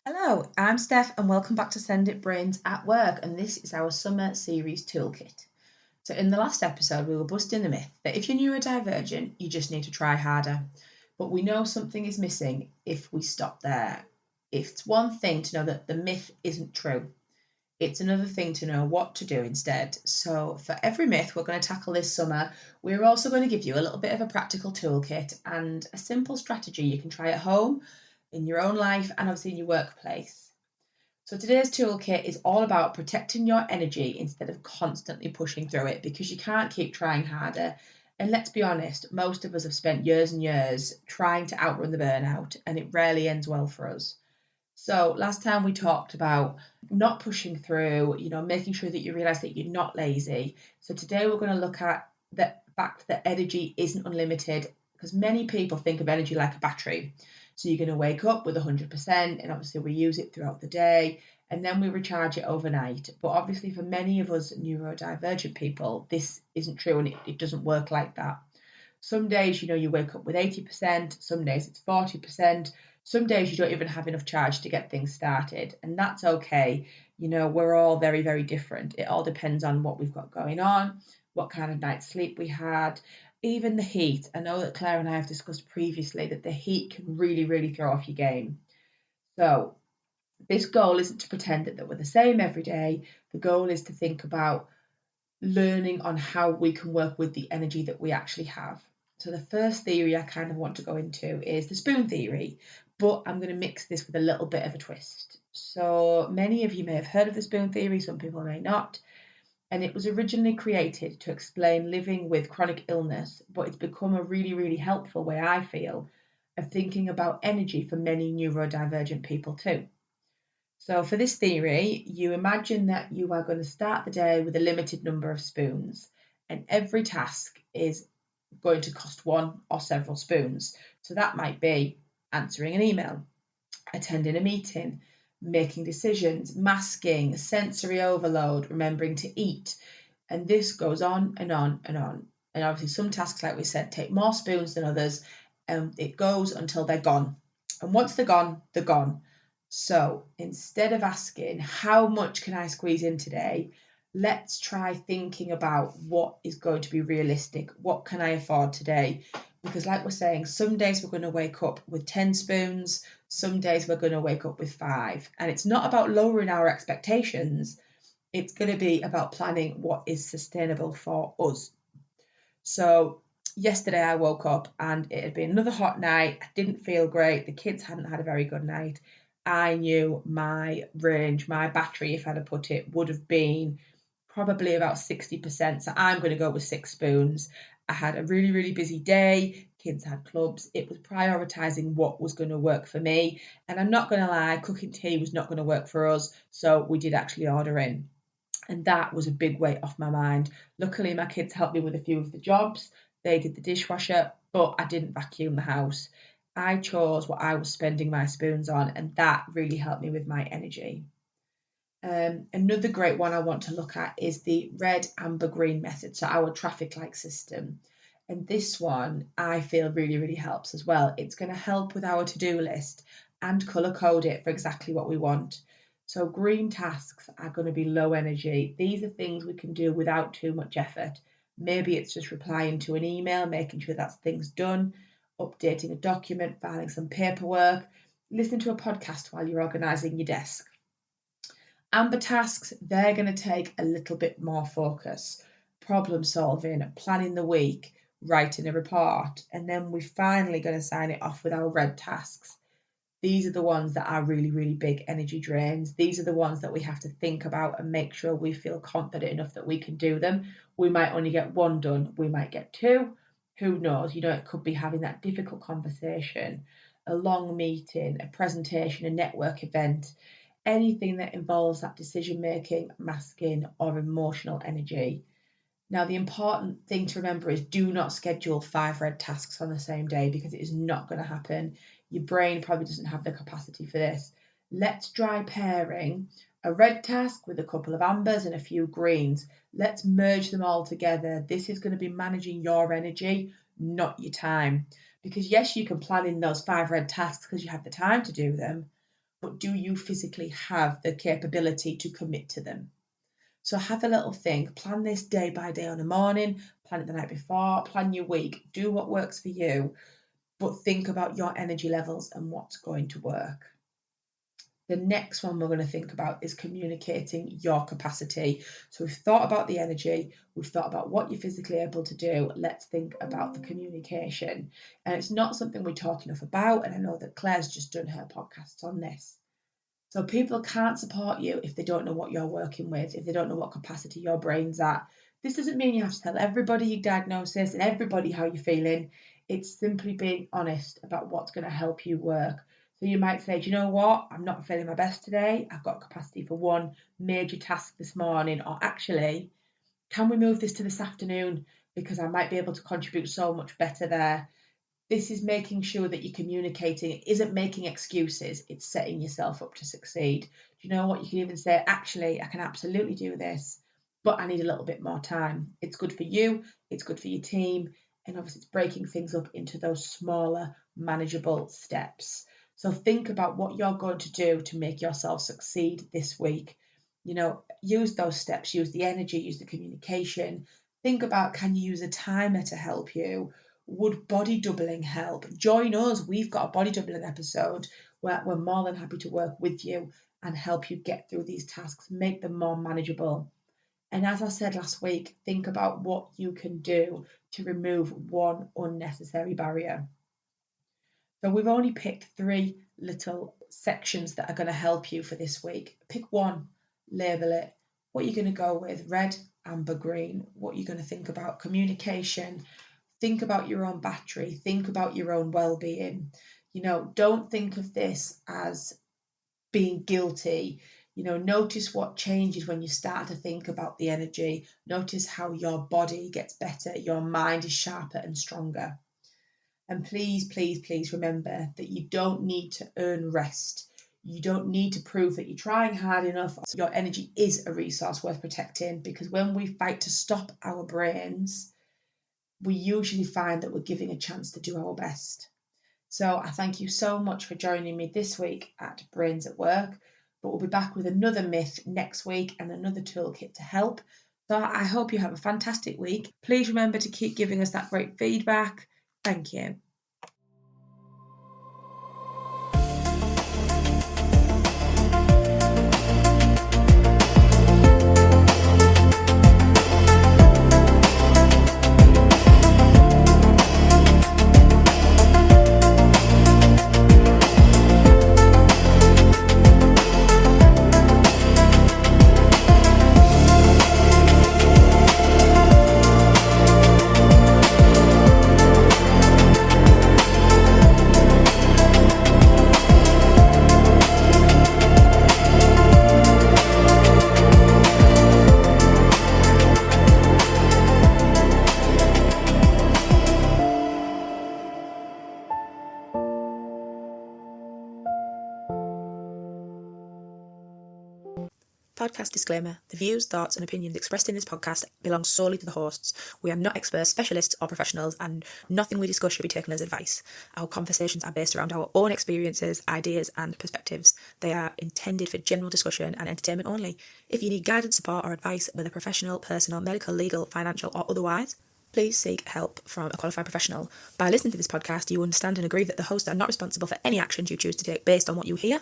Hello, I'm Steph and welcome back to SENDit.Brainsatwork, and this is our Summer Series Toolkit. So in the last episode we were busting the myth that if you're neurodivergent you just need to try harder, but we know something is missing if we stop there. It's one thing to know that the myth isn't true. It's another thing to know what to do instead. So for every myth we're going to tackle this summer, we're also going to give you a little bit of a practical toolkit and a simple strategy you can try at home, in your own life, and obviously in your workplace. So today's toolkit is all about protecting your energy instead of constantly pushing through it, because you can't keep trying harder. And let's be honest, most of us have spent years and years trying to outrun the burnout, and it rarely ends well for us. So last time we talked about not pushing through, making sure that you realize that you're not lazy. So today we're going to look at the fact that energy isn't unlimited, because many people think of energy like a battery. So you're going to wake up with 100%, and obviously we use it throughout the day, and then we recharge it overnight. But obviously for many of us neurodivergent people, this isn't true, and it doesn't work like that. Some days, you wake up with 80%, some days it's 40%, some days you don't even have enough charge to get things started, and that's okay. We're all very, very different. It all depends on what we've got going on, what kind of night's sleep we had, even the heat. I know that Claire and I have discussed previously that the heat can really, really throw off your game. So this goal isn't to pretend that we're the same every day. The goal is to think about learning on how we can work with the energy that we actually have. So the first theory I kind of want to go into is the spoon theory, but I'm going to mix this with a little bit of a twist. So many of you may have heard of the spoon theory, some people may not. And it was originally created to explain living with chronic illness, but it's become a really, really helpful way, I feel, of thinking about energy for many neurodivergent people too. So for this theory, you imagine that you are going to start the day with a limited number of spoons, and every task is going to cost one or several spoons. So that might be answering an email, attending a meeting, making decisions, masking, sensory overload, remembering to eat. And this goes on and on and on. And obviously, some tasks, like we said, take more spoons than others, and it goes until they're gone. And once they're gone, they're gone. So instead of asking, how much can I squeeze in today? Let's try thinking about what is going to be realistic. What can I afford today? Because, like we're saying, some days we're going to wake up with 10 spoons, some days we're going to wake up with 5. And it's not about lowering our expectations, it's going to be about planning what is sustainable for us. So, yesterday I woke up and it had been another hot night. I didn't feel great. The kids hadn't had a very good night. I knew my range, my battery, if I'd have put it, would have been probably about 60%. So I'm going to go with 6 spoons. I had a really, really busy day. Kids had clubs. It was prioritising what was going to work for me. And I'm not going to lie, cooking tea was not going to work for us. So we did actually order in. And that was a big weight off my mind. Luckily, my kids helped me with a few of the jobs. They did the dishwasher, but I didn't vacuum the house. I chose what I was spending my spoons on, and that really helped me with my energy. Another great one I want to look at is the red, amber, green method, so our traffic light system. And this one I feel really, really helps as well. It's going to help with our to-do list and colour code it for exactly what we want. So green tasks are going to be low energy. These are things we can do without too much effort. Maybe it's just replying to an email, making sure that's things done, updating a document, filing some paperwork, listening to a podcast while you're organising your desk. Amber tasks, they're going to take a little bit more focus. Problem solving, planning the week, writing a report, and then we're finally going to sign it off with our red tasks. These are the ones that are really, really big energy drains. These are the ones that we have to think about and make sure we feel confident enough that we can do them. We might only get 1 done, we might get 2. Who knows? It could be having that difficult conversation, a long meeting, a presentation, a network event, anything that involves that decision making, masking, or emotional energy. Now, the important thing to remember is do not schedule 5 red tasks on the same day, because it is not going to happen. Your brain probably doesn't have the capacity for this. Let's try pairing a red task with a couple of ambers and a few greens. Let's merge them all together. This is going to be managing your energy, not your time. Because yes, you can plan in those 5 red tasks because you have the time to do them, but do you physically have the capability to commit to them? So have a little think, plan this day by day on a morning, plan it the night before, plan your week, do what works for you, but think about your energy levels and what's going to work. The next one we're going to think about is communicating your capacity. So we've thought about the energy, we've thought about what you're physically able to do. Let's think about the communication. And it's not something we talk enough about. And I know that Claire's just done her podcast on this. So people can't support you if they don't know what you're working with, if they don't know what capacity your brain's at. This doesn't mean you have to tell everybody your diagnosis and everybody how you're feeling. It's simply being honest about what's going to help you work. So you might say, do you know what? I'm not feeling my best today. I've got capacity for one major task this morning. Or actually, can we move this to this afternoon? Because I might be able to contribute so much better there. This is making sure that you're communicating. It isn't making excuses. It's setting yourself up to succeed. Do you know what? You can even say, actually, I can absolutely do this, but I need a little bit more time. It's good for you. It's good for your team. And obviously it's breaking things up into those smaller, manageable steps. So think about what you're going to do to make yourself succeed this week. Use those steps, use the energy, use the communication. Think about, can you use a timer to help you? Would body doubling help? Join us. We've got a body doubling episode where we're more than happy to work with you and help you get through these tasks, make them more manageable. And as I said last week, think about what you can do to remove one unnecessary barrier. So we've only picked 3 little sections that are going to help you for this week. Pick one, label it. What you're going to go with, red, amber, green. What you're going to think about, communication. Think about your own battery. Think about your own well-being. Don't think of this as being guilty. Notice what changes when you start to think about the energy. Notice how your body gets better, your mind is sharper and stronger. And please, please, please remember that you don't need to earn rest. You don't need to prove that you're trying hard enough. Your energy is a resource worth protecting, because when we fight to stop our brains, we usually find that we're giving a chance to do our best. So I thank you so much for joining me this week at Brains at Work, but we'll be back with another myth next week and another toolkit to help. So I hope you have a fantastic week. Please remember to keep giving us that great feedback. Thank you. Podcast disclaimer. The views, thoughts and opinions expressed in this podcast belong solely to the hosts. We are not experts, specialists or professionals, and nothing we discuss should be taken as advice. Our conversations are based around our own experiences, ideas and perspectives. They are intended for general discussion and entertainment only. If you need guidance, support or advice, whether professional, personal, medical, legal, financial or otherwise, please seek help from a qualified professional. By listening to this podcast, you understand and agree that the hosts are not responsible for any actions you choose to take based on what you hear.